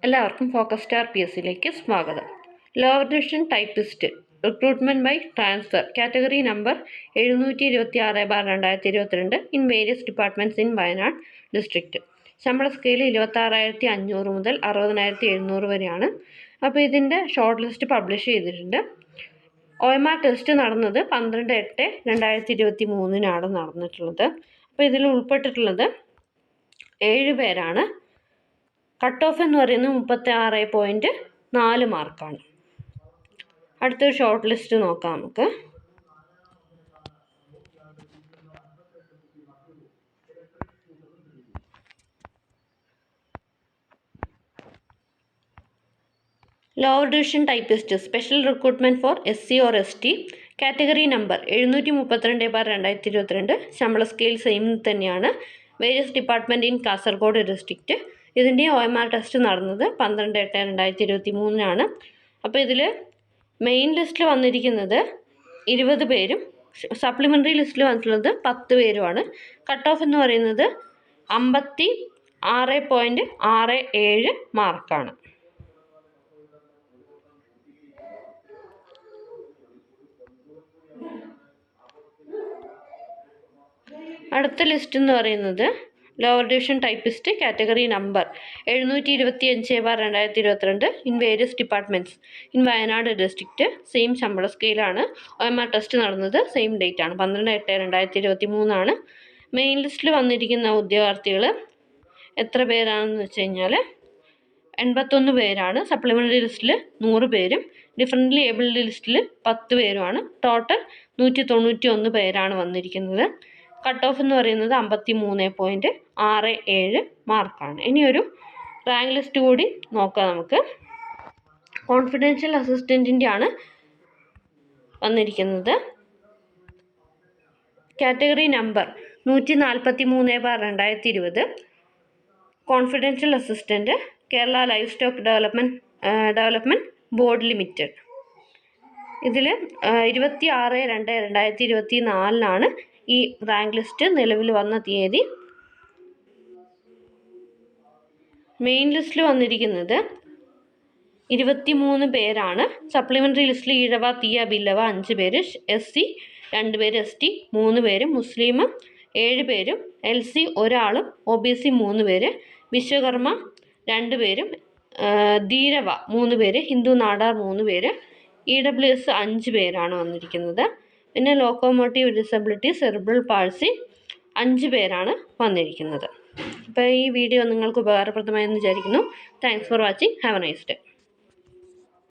എല്ലാവർക്കും focus star PSCയിലേക്ക് സ്വാഗതം. Lower division typist recruitment by transfer category number 726/2022 in various departments in Wayanad district. ശമ്പള scale 26,500 മുതൽ 60,700 വരെയാണ്. അപ്പോൾ ഇതിൻ്റെ ഷോർട്ട് ലിസ്റ്റ് പബ്ലിഷ് ചെയ്തിട്ടുണ്ട്. OMR ടെസ്റ്റ് നടന്നത് 12/8/2023 നടന്നിട്ടുള്ളത്. അപ്പോൾ ഇതിൽ ഉൾപ്പെട്ടിട്ടുള്ളത് 7 പേരാണ്. കട്ട് ഓഫ് എന്ന് പറയുന്നത് 36.4 മാർക്കാണ്. അടുത്തൊരു ഷോർട്ട് ലിസ്റ്റ് നോക്കാം നമുക്ക്. Lower division typist special recruitment four SC or ST category number 732/2022. ശമ്പള സ്കെയിൽ സെയിം തന്നെയാണ്. Various department in Kasaragod district. ഇതിൻ്റെ OMR ടെസ്റ്റ് നടന്നത് 12/8/2023. അപ്പോൾ ഇതിൽ മെയിൻ ലിസ്റ്റിൽ വന്നിരിക്കുന്നത് 20 പേരും സപ്ലിമെൻ്ററി ലിസ്റ്റിൽ വന്നിട്ടുള്ളത് 10 പേരുമാണ്. കട്ട് ഓഫ് എന്ന് പറയുന്നത് 56.67 മാർക്കാണ്. അടുത്ത ലിസ്റ്റ് എന്ന് പറയുന്നത് lower division typist category number 725/2022 in various departments in Wayanad district. Same ശമ്പള സ്കെയിലാണ്. OMR ടെസ്റ്റ് നടന്നത് സെയിം ഡേറ്റ് ആണ്, 12/8/2023. മെയിൻ ലിസ്റ്റിൽ വന്നിരിക്കുന്ന ഉദ്യോഗാർത്ഥികൾ എത്ര പേരാണെന്ന് വെച്ച് കഴിഞ്ഞാൽ 81 പേരാണ്. സപ്ലിമെൻ്ററി ലിസ്റ്റിൽ 100 പേരും ഡിഫറൻ്റ്ലി ഏബിൾഡ് ലിസ്റ്റിൽ 10 പേരുമാണ്. ടോട്ടൽ 191 പേരാണ് വന്നിരിക്കുന്നത്. കട്ട് ഓഫ് എന്ന് പറയുന്നത് 53.67 മാർക്കാണ്. ഇനിയൊരു റാങ്ക് ലിസ്റ്റ് കൂടി നോക്കാം നമുക്ക്. കോൺഫിഡൻഷ്യൽ അസിസ്റ്റൻറ്റിൻ്റെ ആണ് വന്നിരിക്കുന്നത്. Category number 143/2020. Confidential assistant Kerala life stock development board limited. ഇതിൽ 26/2/2024 ഈ റാങ്ക് ലിസ്റ്റ് നിലവിൽ വന്ന തീയതി. മെയിൻ ലിസ്റ്റിൽ വന്നിരിക്കുന്നത് 23 പേരാണ്. സപ്ലിമെൻ്ററി ലിസ്റ്റിൽ ഈഴവ, തീയ, ബില്ലവ 5 പേര്, SC 2 പേര്, ST 3 പേരും, മുസ്ലിം 7 പേരും, LC 1 OBC 3 പേര്, വിശ്വകർമ്മ 2 പേരും, ധീരവ 3 പേര്, ഹിന്ദു നാടാർ 3 പേര്, EWS 5 പേരാണ് വന്നിരിക്കുന്നത്. പിന്നെ ലോക്കോമോട്ടീവ് ഡിസബിലിറ്റി, സെറിബ്രൽ പാൾസി 5 പേരാണ് വന്നിരിക്കുന്നത്. അപ്പോൾ ഈ വീഡിയോ നിങ്ങൾക്ക് ഉപകാരപ്രദമായെന്ന് വിചാരിക്കുന്നു. Thanks for watching. Have A nice day.